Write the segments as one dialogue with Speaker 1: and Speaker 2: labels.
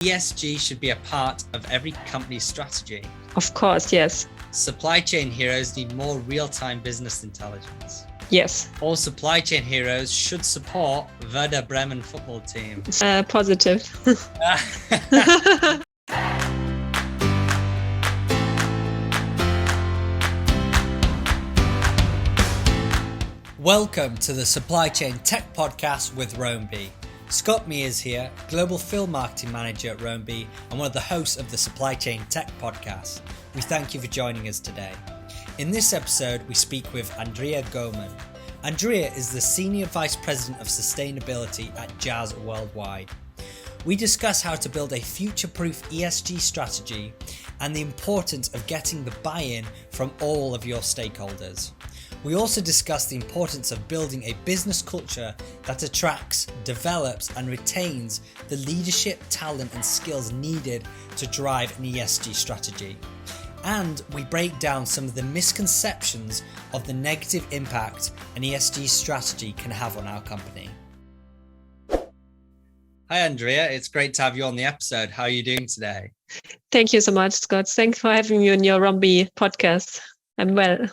Speaker 1: ESG should be a part of every company's strategy.
Speaker 2: Of course, yes.
Speaker 1: Supply chain heroes need more real-time business intelligence.
Speaker 2: Yes.
Speaker 1: All supply chain heroes should support Werder Bremen football team.
Speaker 2: Positive.
Speaker 1: Welcome to the Supply Chain Tech Podcast with Roamby. Scott Mears here, Global Field Marketing Manager at Roamby and one of the hosts of the Supply Chain Tech Podcast. We thank you for joining us today. In this episode, we speak with Andrea Goeman. Andrea is the Senior Vice President of Sustainability at JAS Worldwide. We discuss how to build a future-proof ESG strategy and the importance of getting the buy-in from all of your stakeholders. We also discuss the importance of building a business culture that attracts, develops and retains the leadership, talent and skills needed to drive an ESG strategy. And we break down some of the misconceptions of the negative impact an ESG strategy can have on our company. Hi Andrea, it's great to have you on the episode. How are you doing today?
Speaker 2: Thank you so much, Scott. Thanks for having me on your Roamby podcast. I'm well.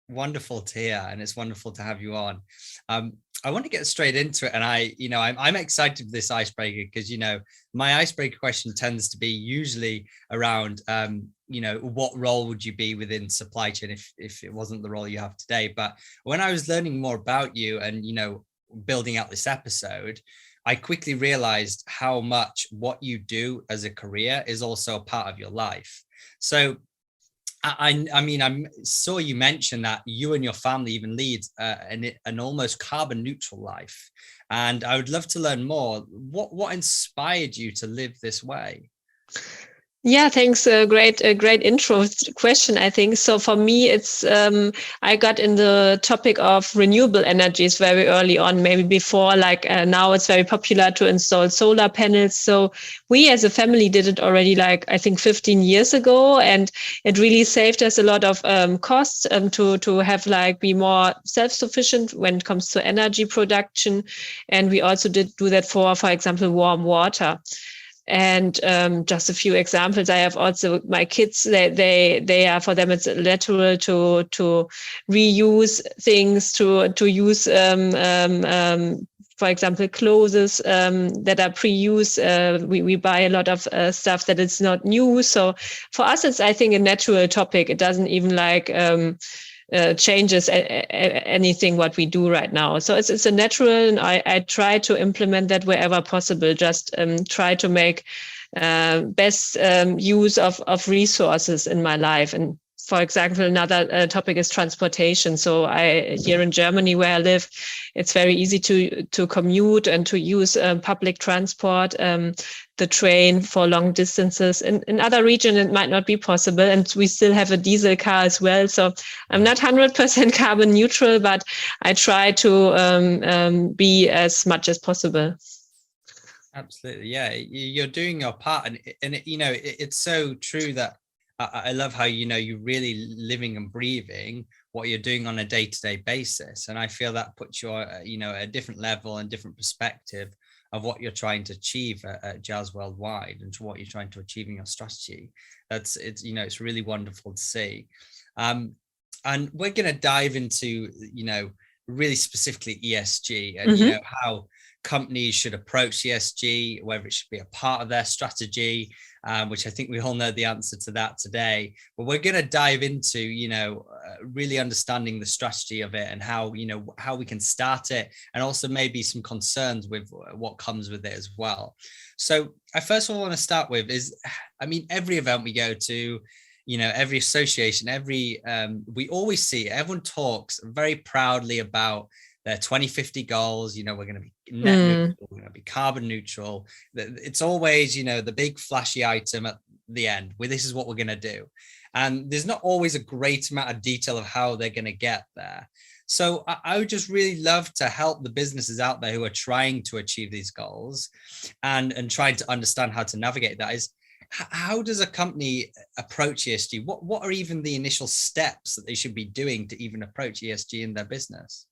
Speaker 1: Wonderful to hear, and it's wonderful to have you on. I want to get straight into it, and I'm excited for this icebreaker because my icebreaker question tends to be usually around what role would you be within supply chain if it wasn't the role you have today. But when I was learning more about you and building out this episode, I quickly realized how much what you do as a career is also a part of your life. So I saw you mention that you and your family even lead an almost carbon neutral life, and I would love to learn more. What inspired you to live this way?
Speaker 2: Yeah, thanks. Great intro question, I think. So for me, it's I got in the topic of renewable energies very early on, maybe before, now it's very popular to install solar panels. So we as a family did it already, I think 15 years ago, and it really saved us a lot of costs to have be more self-sufficient when it comes to energy production. And we also did do that for example, warm water. And just a few examples. I have also my kids. They are, for them it's natural to reuse things, to use for example clothes that are pre-used. We buy a lot of stuff that is not new. So for us, it's I think a natural topic. It doesn't even changes anything what we do right now. So it's a natural, and I try to implement that wherever possible. Just try to make best use of resources in my life. And for example, another topic is transportation. So here in Germany where I live, it's very easy to commute and to use public transport, the train for long distances. In other regions, it might not be possible. And we still have a diesel car as well. So I'm not 100% carbon neutral, but I try to be as much as possible.
Speaker 1: Absolutely. Yeah, you're doing your part. And it's so true that I love how, you're really living and breathing what you're doing on a day-to-day basis. And I feel that puts you a different level and different perspective of what you're trying to achieve at JAS Worldwide and to what you're trying to achieve in your strategy. It's really wonderful to see. And we're going to dive into, really specifically ESG and, how companies should approach ESG, whether it should be a part of their strategy, which I think we all know the answer to that today. But we're going to dive into, really understanding the strategy of it and how we can start it, and also maybe some concerns with what comes with it as well. So I first of all want to start with is, every event we go to, every association, we always see everyone talks very proudly about their 2050 goals. We're going to be net neutral, we're going to be carbon neutral. It's always, the big flashy item at the end where this is what we're going to do. And there's not always a great amount of detail of how they're going to get there. So I would just really love to help the businesses out there who are trying to achieve these goals and trying to understand how to navigate that. Is how does a company approach ESG? What are even the initial steps that they should be doing to even approach ESG in their business?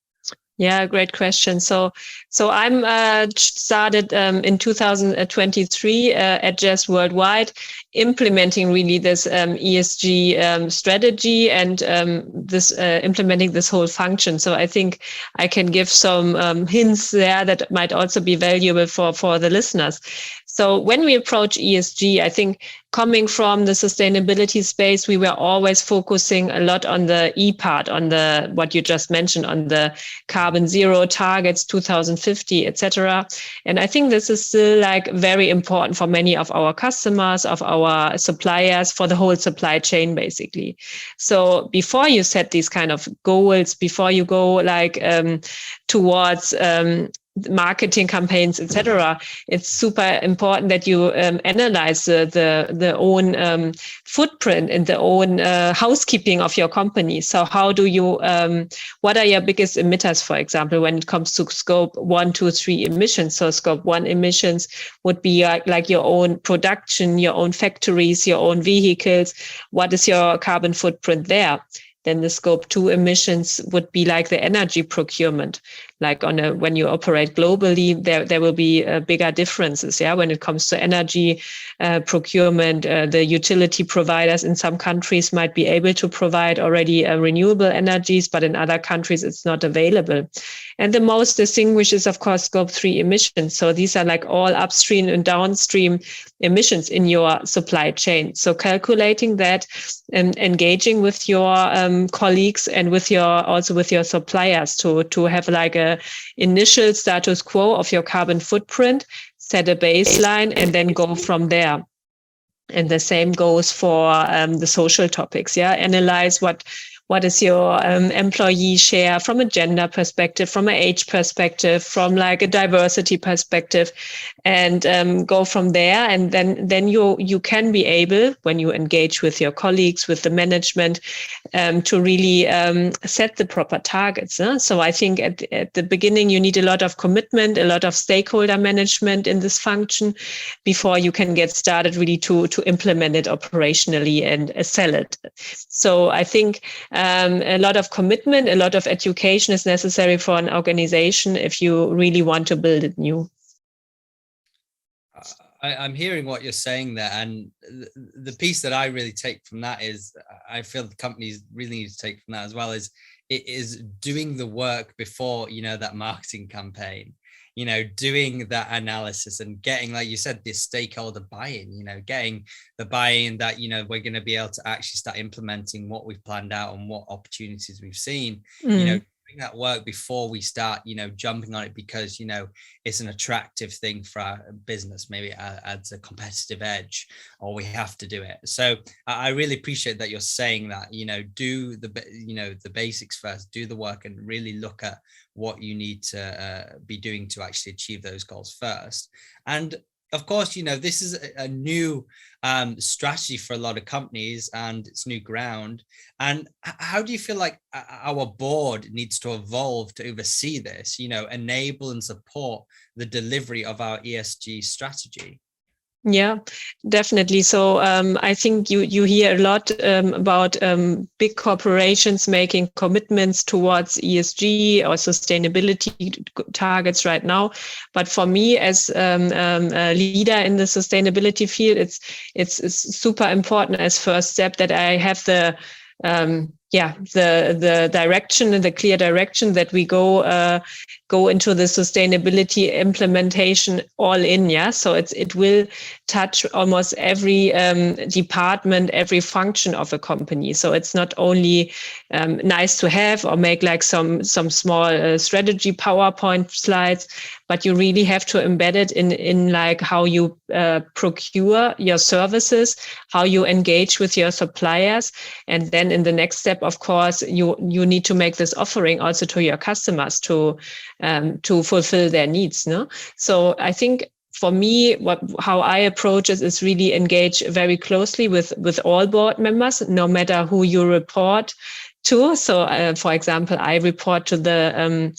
Speaker 2: Yeah, great question. So I'm started in 2023 at JAS Worldwide, implementing really this ESG strategy and this implementing this whole function. So I think I can give some hints there that might also be valuable for the listeners. So when we approach ESG, I think coming from the sustainability space, we were always focusing a lot on the E part, on the what you just mentioned, on the carbon zero targets, 2050, etc. And I think this is still like very important for many of our customers, of our suppliers, for the whole supply chain, basically. So before you set these kind of goals, before you go like towards marketing campaigns, etc., it's super important that you analyze the own footprint and the own housekeeping of your company. So how do you what are your biggest emitters, for example, when it comes to scope 1, 2, 3 emissions? So scope 1 emissions would be like your own production, your own factories, your own vehicles. What is your carbon footprint there? Then the scope 2 emissions would be like the energy procurement. Like when you operate globally, there will be bigger differences. Yeah, when it comes to energy procurement, the utility providers in some countries might be able to provide already renewable energies, but in other countries it's not available. And the most distinguished is, of course, scope 3 emissions. So these are like all upstream and downstream emissions in your supply chain. So calculating that and engaging with your colleagues and with your suppliers to have like a initial status quo of your carbon footprint, set a baseline, and then go from there. And the same goes for the social topics. Yeah, analyze what is your employee share from a gender perspective, from an age perspective, from like a diversity perspective, and go from there. And then you can be able, when you engage with your colleagues, with the management, to really set the proper targets. So I think at the beginning, you need a lot of commitment, a lot of stakeholder management in this function before you can get started really to implement it operationally and sell it. So I think a lot of commitment, a lot of education is necessary for an organization if you really want to build it new.
Speaker 1: I'm hearing what you're saying there, and the piece that I really take from that is, I feel the companies really need to take from that as well, is it is doing the work before, that marketing campaign, doing that analysis and getting, like you said, this stakeholder buy-in, getting the buy-in that, we're going to be able to actually start implementing what we've planned out and what opportunities we've seen, doing that work before we start, jumping on it because, it's an attractive thing for our business. Maybe it adds a competitive edge, or we have to do it. So I really appreciate that you're saying that, do the basics first, do the work and really look at what you need to be doing to actually achieve those goals first. And of course, this is a new strategy for a lot of companies, and it's new ground. And how do you feel like our board needs to evolve to oversee this, enable and support the delivery of our ESG strategy?
Speaker 2: Yeah, definitely. So I think you hear a lot about big corporations making commitments towards ESG or sustainability targets right now. But for me, as a leader in the sustainability field, it's super important as first step that I have the direction and the clear direction that we go into the sustainability implementation all in. Yeah, so it will touch almost every department, every function of a company. So it's not only nice to have or make like some small strategy PowerPoint slides, but you really have to embed it in like how you procure your services, how you engage with your suppliers, and then in the next step, of course, you need to make this offering also to your customers to fulfill their needs. No, so I think for me, how I approach it is really engage very closely with all board members, no matter who you report to. So, for example, I report to the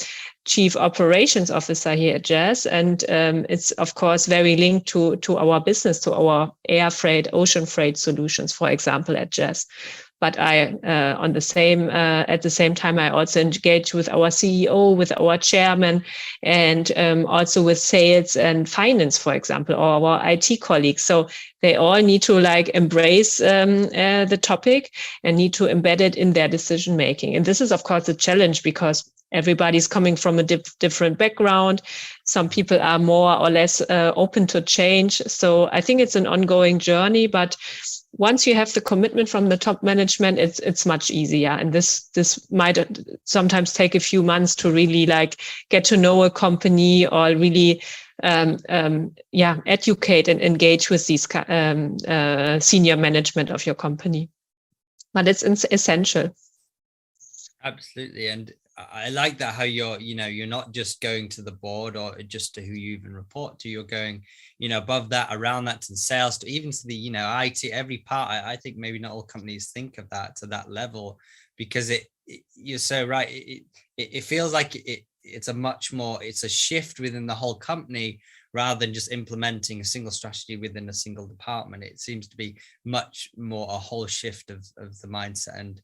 Speaker 2: Chief Operations Officer here at JAS, and it's of course very linked to our business, to our air freight, ocean freight solutions, for example, at JAS. But at the same time, I also engage with our CEO, with our chairman, and also with sales and finance, for example, or our IT colleagues. So they all need to embrace the topic and need to embed it in their decision making. And this is, of course, a challenge because everybody's coming from a different background. Some people are more or less open to change. So I think it's an ongoing journey, but once you have the commitment from the top management, it's much easier. And this might sometimes take a few months to really get to know a company or really educate and engage with these senior management of your company. But it's essential.
Speaker 1: Absolutely. And I like that how you're not just going to the board or just to who you even report to, you're going, above that, around that, to the sales, to even to the, IT, every part. I think maybe not all companies think of that to that level, because you're so right. It feels like it's a shift within the whole company rather than just implementing a single strategy within a single department. It seems to be much more a whole shift of the mindset and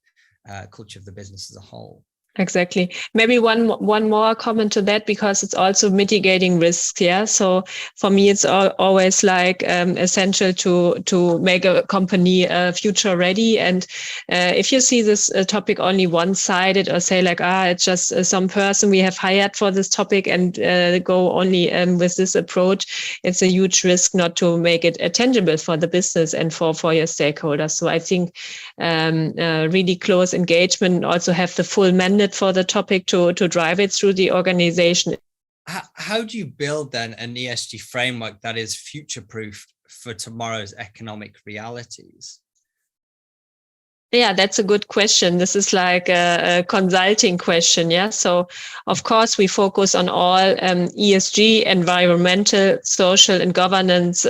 Speaker 1: culture of the business as a whole.
Speaker 2: Exactly. Maybe one more comment to that, because it's also mitigating risks. Yeah. So for me, it's always essential to make a company future ready. And if you see this topic only one-sided, or say it's just some person we have hired for this topic and go only with this approach, it's a huge risk not to make it tangible for the business and for your stakeholders. So I think really close engagement, and also have the full mandate for the topic to drive it through the organization.
Speaker 1: How do you build then an ESG framework that is future-proof for tomorrow's economic realities?
Speaker 2: Yeah, that's a good question. This is a consulting question. Yeah. So of course we focus on all ESG, environmental, social, and governance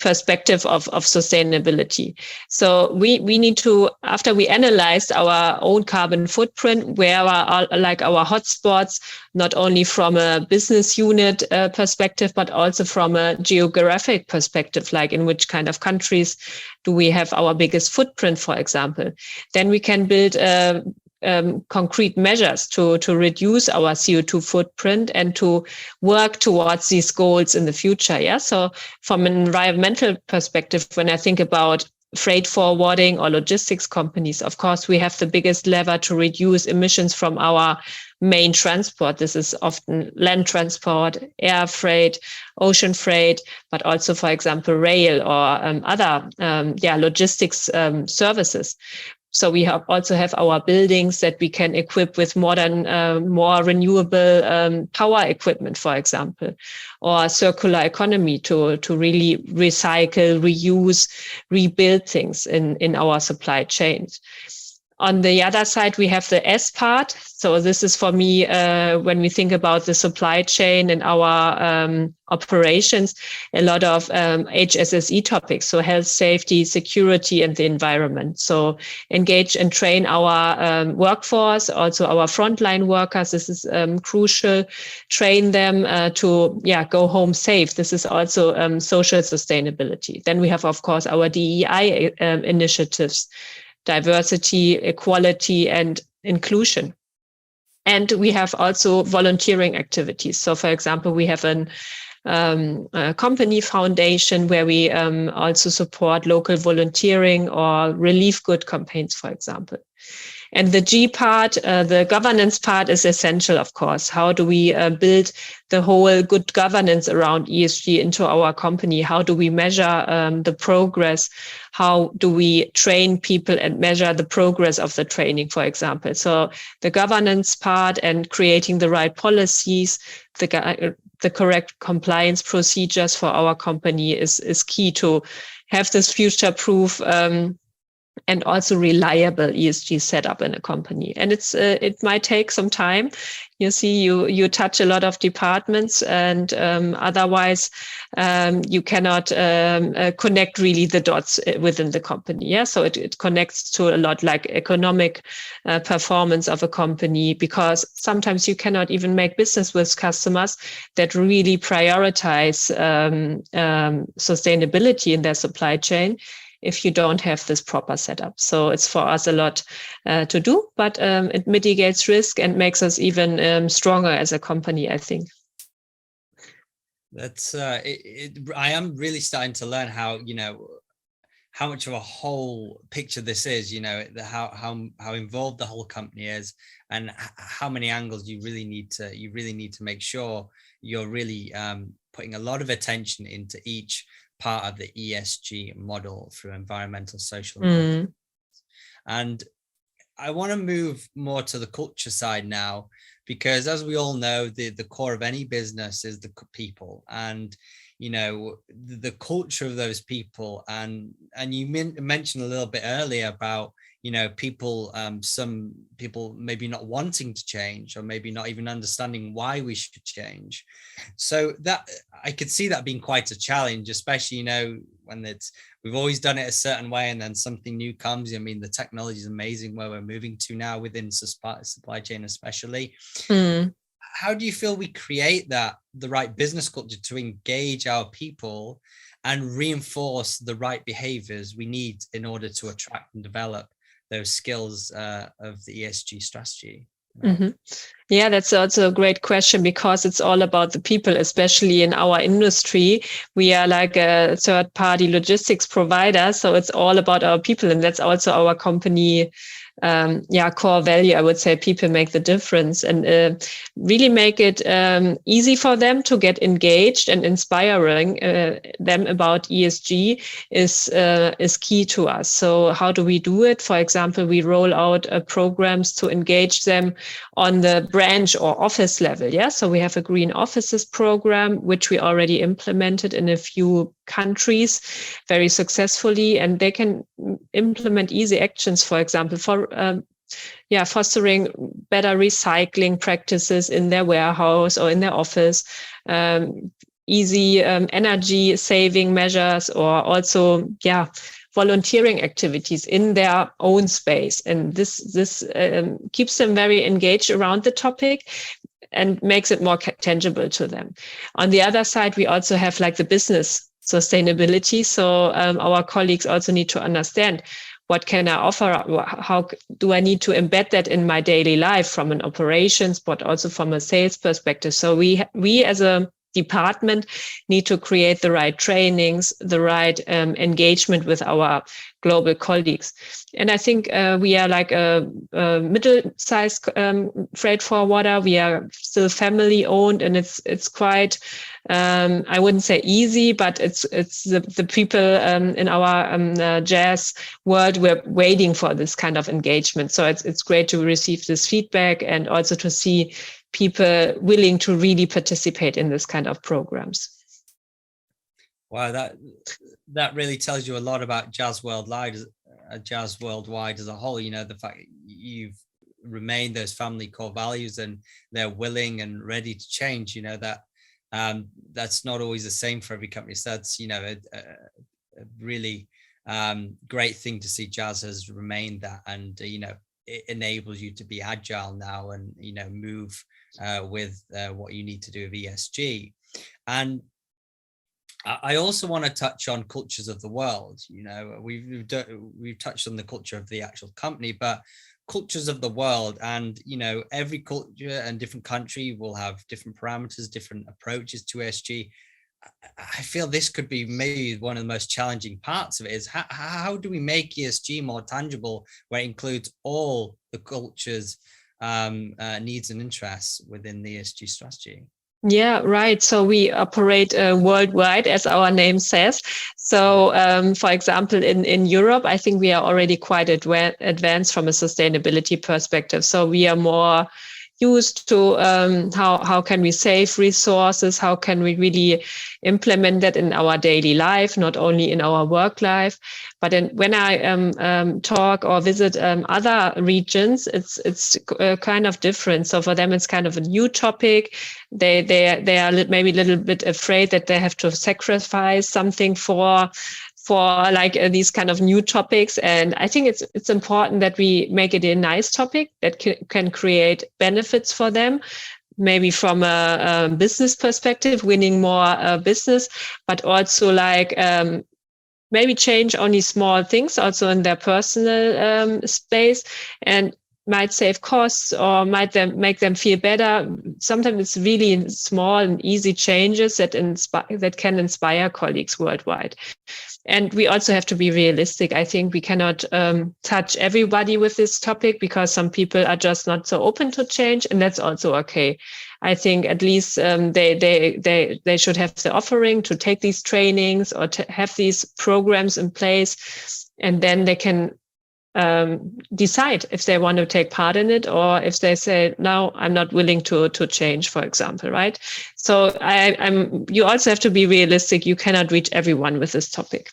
Speaker 2: perspective of sustainability. So we need to, after we analyzed our own carbon footprint, where are our hotspots, not only from a business unit perspective, but also from a geographic perspective, in which kind of countries do we have our biggest footprint, for example. Then we can build concrete measures to reduce our CO2 footprint and to work towards these goals in the future. Yeah. So from an environmental perspective, when I think about freight forwarding or logistics companies, of course, we have the biggest lever to reduce emissions from our main transport. This is often land transport, air freight, ocean freight, but also, for example, rail or other logistics services. So we also have our buildings that we can equip with modern, more renewable power equipment, for example, or circular economy to really recycle, reuse, rebuild things in our supply chains. On the other side, we have the S part. So this is for me, when we think about the supply chain and our operations, a lot of HSSE topics. So health, safety, security, and the environment. So engage and train our workforce, also our frontline workers. This is crucial. Train them to go home safe. This is also social sustainability. Then we have, of course, our DEI initiatives. Diversity, equality, and inclusion. And we have also volunteering activities. So, for example, we have a company foundation where we also support local volunteering or relief good campaigns, for example. And the G part, the governance part, is essential, of course. How do we build the whole good governance around ESG into our company? How do we measure the progress? How do we train people and measure the progress of the training, for example? So the governance part and creating the right policies, the correct compliance procedures for our company is key to have this future-proof and also reliable ESG setup in a company. And it might take some time. You see, you touch a lot of departments, and otherwise you cannot connect really the dots within the company. Yeah, so it connects to a lot like economic performance of a company, because sometimes you cannot even make business with customers that really prioritize sustainability in their supply chain if you don't have this proper setup. So it's for us a lot to do, but it mitigates risk and makes us even stronger as a company, I think.
Speaker 1: That's I am really starting to learn how, how much of a whole picture this is, how involved the whole company is, and how many angles you really need to make sure you're really putting a lot of attention into each part of the ESG model through environmental, social, and I want to move more to the culture side now, because as we all know, the core of any business is the people, and the culture of those people. And you mentioned a little bit earlier about people, some people maybe not wanting to change, or maybe not even understanding why we should change. So that I could see that being quite a challenge, especially when we've always done it a certain way, and then something new comes. I mean, the technology is amazing where we're moving to now within supply chain, especially. How do you feel we create the right business culture to engage our people and reinforce the right behaviors we need in order to attract and develop those skills of the ESG strategy?
Speaker 2: Yeah, that's also a great question, because it's all about the people, especially in our industry. We are like a third-party logistics provider, so it's all about our people, and that's also our company core value. I would say people make the difference, and really make it easy for them to get engaged, and inspiring them about ESG is key to us. So how do we do it? For example, we roll out programs to engage them on the branch or office level. Yeah, so we have a green offices program, which we already implemented in a few countries very successfully, and they can implement easy actions, for example, for fostering better recycling practices in their warehouse or in their office, easy energy saving measures, or also volunteering activities in their own space. And this keeps them very engaged around the topic and makes it more tangible to them. On the other side, we also have like the business sustainability. So our colleagues also need to understand, what can I offer? How do I need to embed that in my daily life from an operations, but also from a sales perspective? So we as a department need to create the right trainings, the right engagement with our global colleagues. And I think we are like a middle-sized freight forwarder. We are still family owned, and it's quite, I wouldn't say easy, but it's the people in our JAS world, we're waiting for this kind of engagement. So it's great to receive this feedback, and also to see people willing to really participate in this kind of programs.
Speaker 1: Wow, that really tells you a lot about JAS Worldwide as a whole. The fact that you've remained those family core values, and they're willing and ready to change. That's not always the same for every company. So that's a really great thing to see. JAS has remained that, and it enables you to be agile now, and move with what you need to do with ESG. And I also want to touch on cultures of the world. We've touched on the culture of the actual company, but cultures of the world, and every culture and different country will have different parameters, different approaches to ESG. I feel this could be maybe one of the most challenging parts of it, is how do we make ESG more tangible, where it includes all the cultures' needs and interests within the ESG strategy?
Speaker 2: Yeah, right. So we operate worldwide, as our name says. So, for example, in Europe, I think we are already quite advanced from a sustainability perspective. So we are more used to how can we save resources, how can we really implement that in our daily life, not only in our work life. But when I talk or visit other regions, it's kind of different. So for them, it's kind of a new topic. They are maybe a little bit afraid that they have to sacrifice something for like these kind of new topics. And I think it's important that we make it a nice topic that can create benefits for them, maybe from a business perspective, winning more business, but also like maybe change only small things also in their personal space, and might save costs or might make them feel better. Sometimes it's really small and easy changes that can inspire colleagues worldwide. And we also have to be realistic. I think we cannot touch everybody with this topic, because some people are just not so open to change, and that's also okay. I think at least they should have the offering to take these trainings or to have these programs in place, and then they can decide if they want to take part in it, or if they say, no, I'm not willing to change, for example, right? So you also have to be realistic. You cannot reach everyone with this topic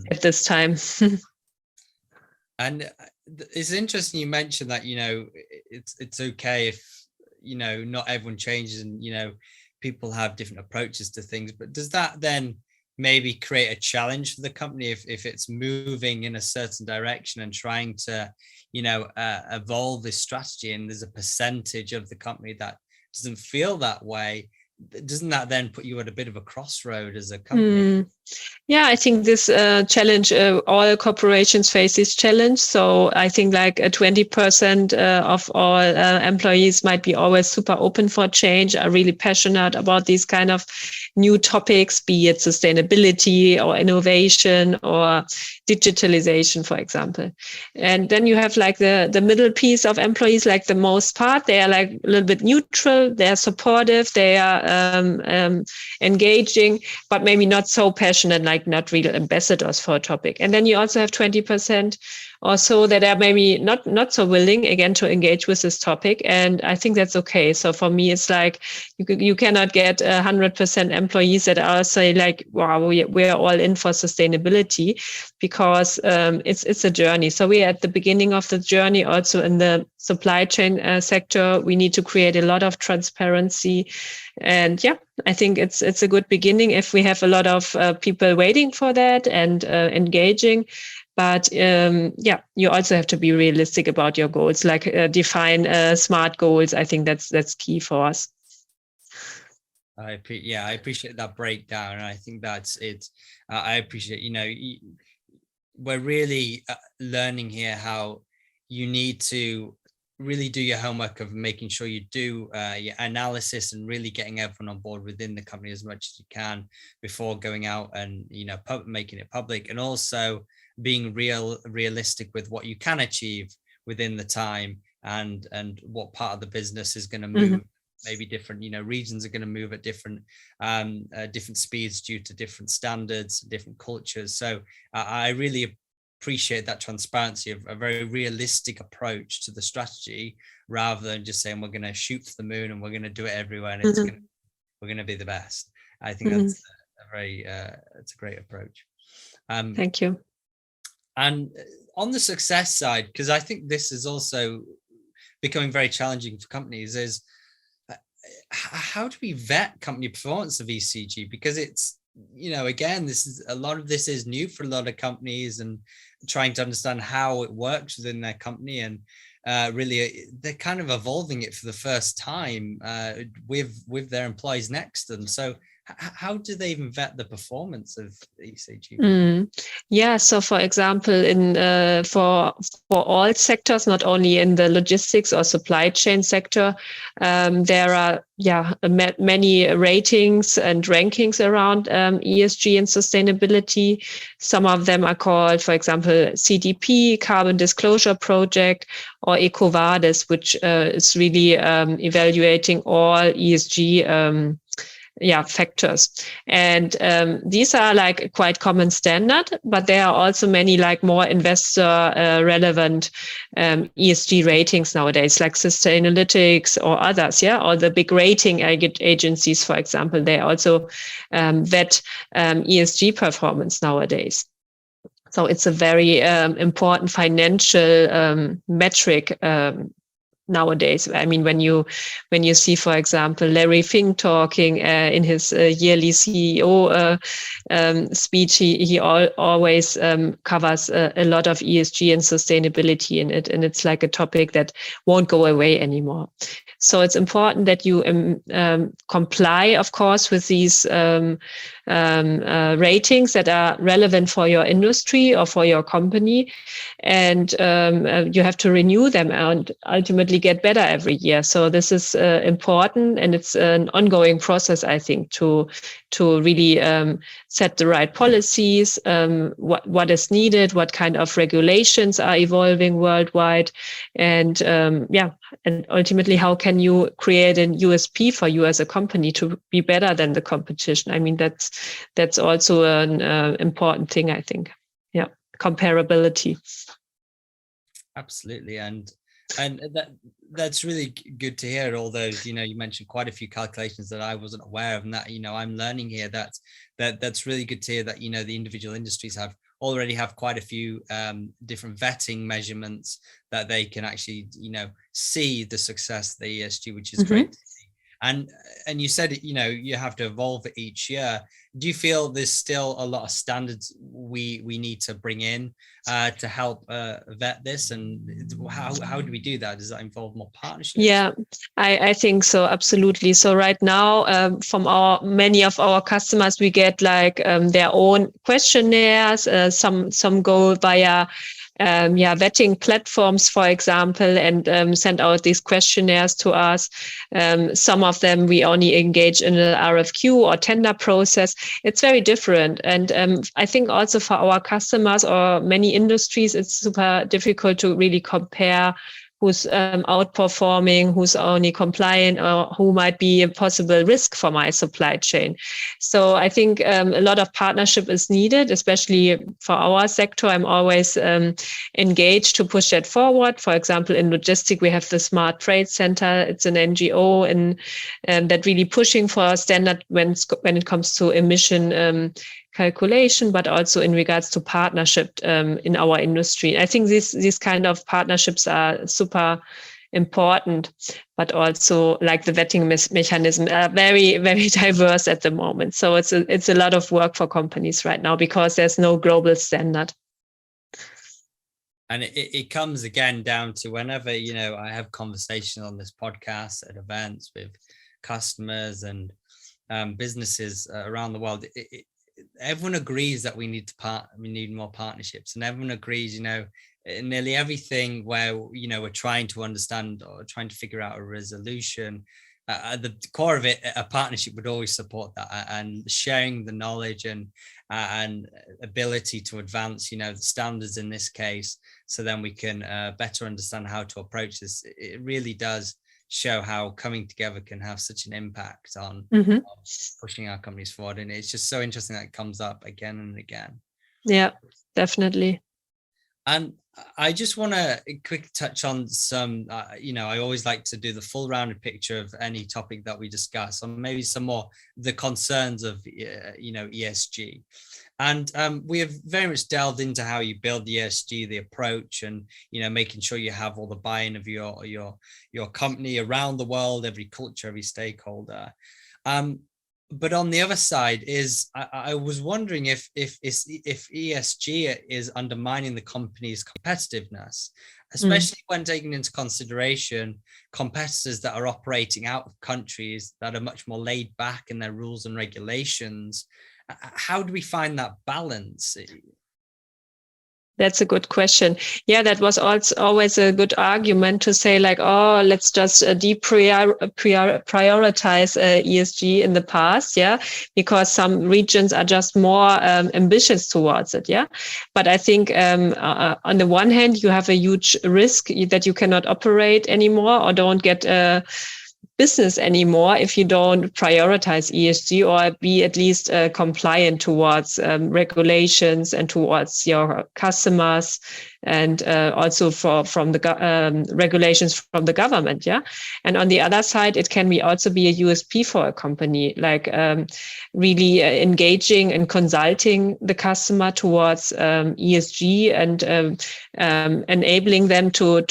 Speaker 2: at this time.
Speaker 1: And it's interesting you mentioned that, it's okay if, not everyone changes, and, people have different approaches to things, but does that then maybe create a challenge for the company if it's moving in a certain direction and trying to, evolve this strategy, and there's a percentage of the company that doesn't feel that way? Doesn't that then put you at a bit of a crossroad as a company?
Speaker 2: Yeah, I think this challenge, all corporations face this challenge. So I think like 20% of all employees might be always super open for change, are really passionate about these kind of new topics, be it sustainability or innovation or digitalization, for example. And then you have like the middle piece of employees, like the most part, they are like a little bit neutral, they are supportive, they are engaging, but maybe not so passionate, like not real ambassadors for a topic. And then you also have 20% or so that are maybe not so willing, again, to engage with this topic. And I think that's okay. So for me, it's like you cannot get 100% employees that are say like, wow, we're all in for sustainability, because it's a journey. So we are at the beginning of the journey. Also in the supply chain sector, we need to create a lot of transparency. And yeah, I think it's a good beginning if we have a lot of people waiting for that and engaging. But you also have to be realistic about your goals, like define smart goals. I think that's key for us.
Speaker 1: I appreciate that breakdown. And I think that's it. I appreciate, we're really learning here how you need to really do your homework of making sure you do your analysis and really getting everyone on board within the company as much as you can before going out and, making it public, and also being realistic with what you can achieve within the time and what part of the business is going to move. Maybe different, regions are going to move at different speeds due to different standards, different cultures. So I really appreciate that transparency of a very realistic approach to the strategy, rather than just saying we're going to shoot for the moon and we're going to do it everywhere and we're going to be the best. I think that's it's a great approach.
Speaker 2: Thank you.
Speaker 1: And on the success side, because I think this is also becoming very challenging for companies, is how do we vet company performance of ESG? Because it's, again, a lot of this is new for a lot of companies, and trying to understand how it works within their company, and really they're kind of evolving it for the first time with their employees next to them. So how do they even vet the performance of ESG?
Speaker 2: Yeah, so for example, in for all sectors, not only in the logistics or supply chain sector, there are many ratings and rankings around ESG and sustainability. Some of them are called, for example, CDP, Carbon Disclosure Project, or EcoVadis, which is really evaluating all ESG factors. And these are like quite common standard, but there are also many like more investor relevant ESG ratings nowadays, like Sustainalytics or others, or the big rating agencies, for example, they also vet ESG performance nowadays. So it's a very important financial metric nowadays. I mean, when you see, for example, Larry Fink talking in his yearly CEO speech, he always covers a lot of ESG and sustainability in it, and it's like a topic that won't go away anymore. So it's important that you comply, of course, with these ratings that are relevant for your industry or for your company, and you have to renew them and ultimately get better every year. So this is important, and it's an ongoing process, I think, to really set the right policies, what is needed, what kind of regulations are evolving worldwide, and and ultimately, how can you create an USP for you as a company to be better than the competition? I mean, that's also an important thing, I think. Yeah, comparability.
Speaker 1: Absolutely, and that's really good to hear. All those, you mentioned quite a few calculations that I wasn't aware of, and that I'm learning here. That's really good to hear that the individual industries already have quite a few different vetting measurements that they can actually see the success of the ESG, which is great to see. And you said you have to evolve it each year. Do you feel there's still a lot of standards we need to bring in to help vet this? And how do we do that? Does that involve more partnerships?
Speaker 2: Yeah, I think so, absolutely. So right now, from many of our customers, we get like their own questionnaires. Some go via vetting platforms, for example, and send out these questionnaires to us. Some of them we only engage in an RFQ or tender process. It's very different. And I think also for our customers or many industries, it's super difficult to really compare who's outperforming, who's only compliant, or who might be a possible risk for my supply chain. So I think a lot of partnership is needed, especially for our sector. I'm always engaged to push that forward. For example, in logistics, we have the Smart Trade Center. It's an NGO and that really pushing for a standard when it comes to emission calculation, but also in regards to partnership in our industry. I think these kind of partnerships are super important, but also like the vetting mechanism are very, very diverse at the moment. So it's a lot of work for companies right now because there's no global standard.
Speaker 1: And it comes again down to whenever, I have conversations on this podcast at events with customers and businesses around the world. Everyone agrees that we need more partnerships, and everyone agrees, nearly everything where, we're trying to understand or trying to figure out a resolution. At the core of it, a partnership would always support that, and sharing the knowledge and ability to advance, the standards in this case, so then we can better understand how to approach this. It really does show how coming together can have such an impact on pushing our companies forward. And it's just so interesting that it comes up again and again.
Speaker 2: Yeah, definitely.
Speaker 1: And I just want to quick touch on some, I always like to do the full rounded picture of any topic that we discuss, or maybe some more the concerns of, ESG. And we have very much delved into how you build the ESG, the approach, and making sure you have all the buy-in of your company around the world, every culture, every stakeholder. But on the other side is, I was wondering if ESG is undermining the company's competitiveness, especially when taking into consideration competitors that are operating out of countries that are much more laid back in their rules and regulations. How do we find that balance?
Speaker 2: That's a good question. Yeah, that was also always a good argument to say like, oh, let's just prioritize ESG in the past, yeah, because some regions are just more ambitious towards it, yeah. But I think on the one hand, you have a huge risk that you cannot operate anymore or don't get business anymore if you don't prioritize ESG or be at least compliant towards regulations and towards your customers, and also from the regulations from the government. Yeah. And on the other side, it can also be a USP for a company, like really engaging and consulting the customer towards ESG and enabling them to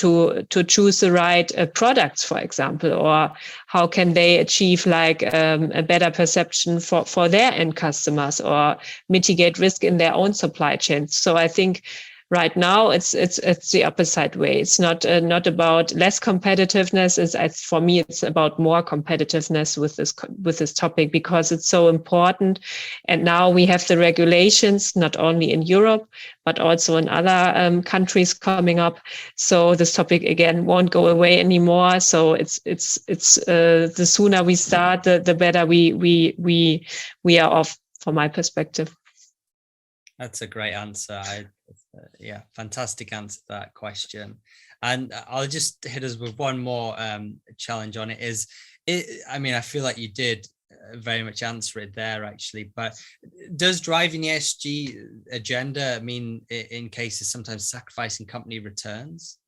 Speaker 2: choose the right products, for example, or how can they achieve like a better perception for their end customers or mitigate risk in their own supply chains. So I think right now it's the opposite way. It's not about less competitiveness. For me, it's about more competitiveness with this topic, because it's so important. And now we have the regulations not only in Europe but also in other countries coming up. So this topic again won't go away anymore. So it's the sooner we start, the better we are off, from my perspective.
Speaker 1: That's a great answer. Yeah, fantastic answer to that question. And I'll just hit us with one more challenge on it. I mean, I feel like you did very much answer it there, actually, but does driving the ESG agenda mean, in cases, sometimes sacrificing company returns?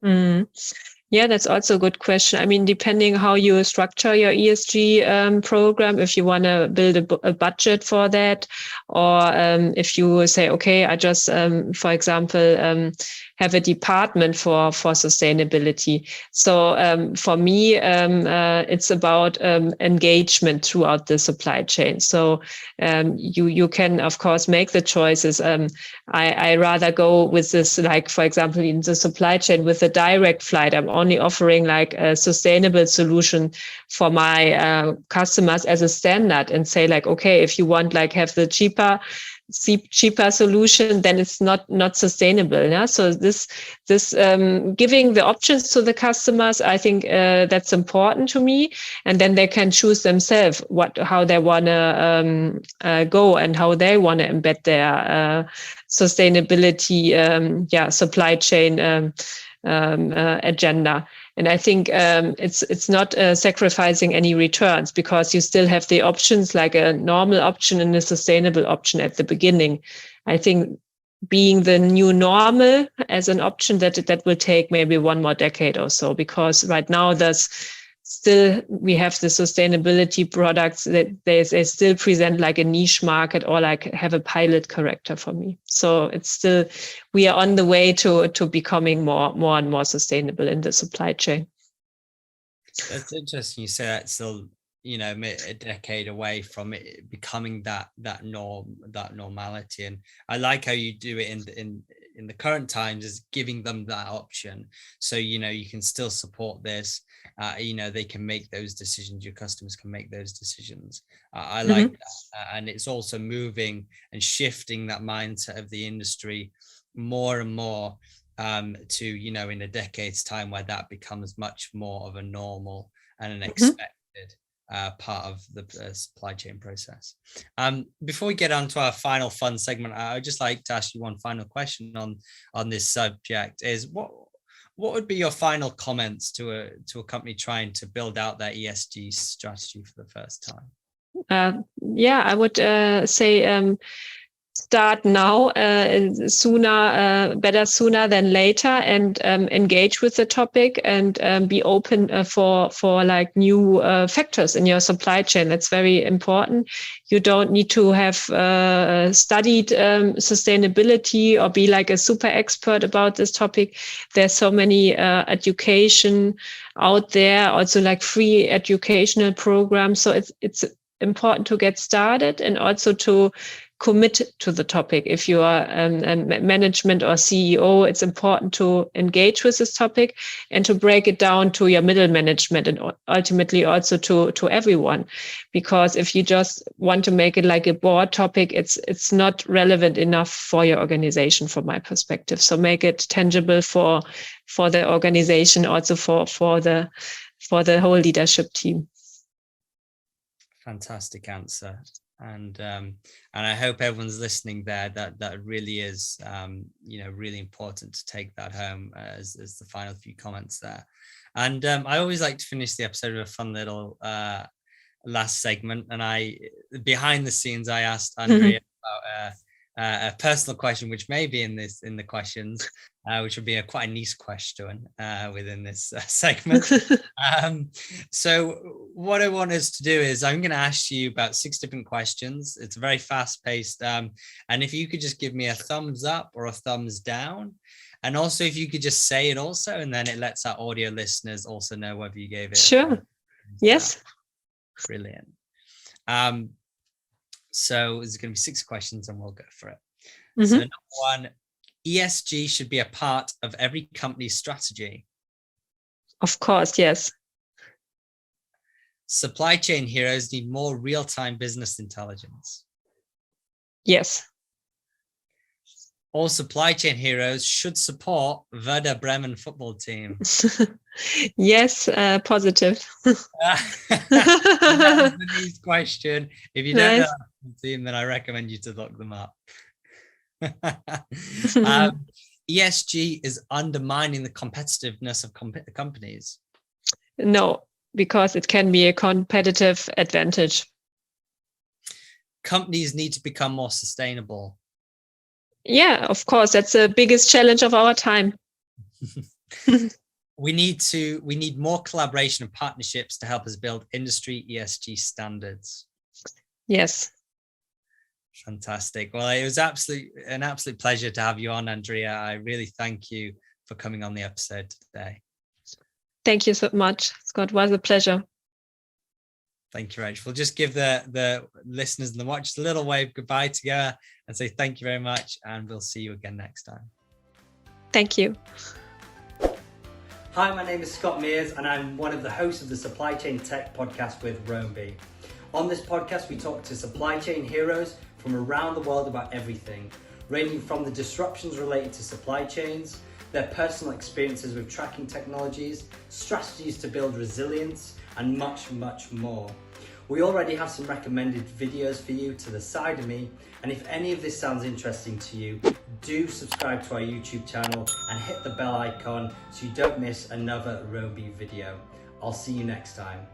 Speaker 2: Yeah, that's also a good question. I mean, depending how you structure your ESG program, if you want to build a budget for that, or if you say, okay, I just, for example, have a department for sustainability. So for me, it's about engagement throughout the supply chain. So you can, of course, make the choices. I rather go with this, like, for example, in the supply chain with a direct flight. I'm only offering like a sustainable solution for my customers as a standard, and say like, okay, if you want like have the cheaper solution, then it's not sustainable. Yeah? So this giving the options to the customers, I think that's important to me, and then they can choose themselves how they want to go and how they want to embed their sustainability supply chain agenda. And I think it's not sacrificing any returns, because you still have the options, like a normal option and a sustainable option at the beginning. I think being the new normal as an option, that will take maybe one more decade or so, because right now we have the sustainability products that they still present like a niche market, or like have a pilot character for me. So it's still, we are on the way to becoming more and more sustainable in the supply chain.
Speaker 1: That's interesting. You say that's still, a decade away from it becoming that norm, that normality. And I like how you do it in the current times, is giving them that option. So, you can still support this. They can make those decisions. Your customers can make those decisions. I like that. And it's also moving and shifting that mindset of the industry more and more to, in a decade's time, where that becomes much more of a normal and an expected part of the supply chain process. Before we get on to our final fun segment, I would just like to ask you one final question on this subject. Is what would be your final comments to a company trying to build out their ESG strategy for the first time?
Speaker 2: I would say start now, better sooner than later, and engage with the topic, and be open for like new factors in your supply chain. That's very important. You don't need to have studied sustainability or be like a super expert about this topic. There's so many education out there, also like free educational programs. So it's important to get started, and also to commit to the topic. If you are a management or CEO, it's important to engage with this topic and to break it down to your middle management, and ultimately also to everyone. Because if you just want to make it like a board topic, it's not relevant enough for your organization, from my perspective. So make it tangible for the organization, also for the whole leadership team.
Speaker 1: Fantastic answer. And I hope everyone's listening there, that really is really important to take that home as the final few comments there. And I always like to finish the episode with a fun little last segment. And behind the scenes, I asked Andrea about a personal question, which may be in the questions, which would be quite a niche question within this segment. So what I want us to do is, I'm going to ask you about 6 different questions. It's very fast paced. And if you could just give me a thumbs up or a thumbs down, and also if you could just say it also, and then it lets our audio listeners also know whether you gave it.
Speaker 2: Sure. Yes.
Speaker 1: Brilliant. So there's going to be 6 questions, and we'll go for it. So number 1, ESG should be a part of every company's strategy.
Speaker 2: Of course, yes.
Speaker 1: Supply chain heroes need more real-time business intelligence.
Speaker 2: Yes.
Speaker 1: All supply chain heroes should support Werder Bremen football team.
Speaker 2: Yes, positive.
Speaker 1: That is the next question. If you don't know
Speaker 2: Nice.
Speaker 1: that team, then I recommend you to look them up. ESG is undermining the competitiveness of companies.
Speaker 2: No, because it can be a competitive advantage.
Speaker 1: Companies need to become more sustainable.
Speaker 2: Yeah, of course, that's the biggest challenge of our time.
Speaker 1: We need more collaboration and partnerships to help us build industry ESG standards.
Speaker 2: Yes.
Speaker 1: Fantastic. Well, it was an absolute pleasure to have you on, Andrea. I really thank you for coming on the episode today.
Speaker 2: Thank you so much, Scott. It was a pleasure.
Speaker 1: Thank you, Rach. We'll just give the listeners and the watchers a little wave goodbye together and say thank you very much, and we'll see you again next time.
Speaker 2: Thank you.
Speaker 1: Hi, my name is Scott Mears, and I'm one of the hosts of the Supply Chain Tech podcast with Roamby. On this podcast, we talk to supply chain heroes from around the world about everything, ranging from the disruptions related to supply chains, their personal experiences with tracking technologies, strategies to build resilience, and much, much more. We already have some recommended videos for you to the side of me, and if any of this sounds interesting to you, do subscribe to our YouTube channel and hit the bell icon so you don't miss another Roamby video. I'll see you next time.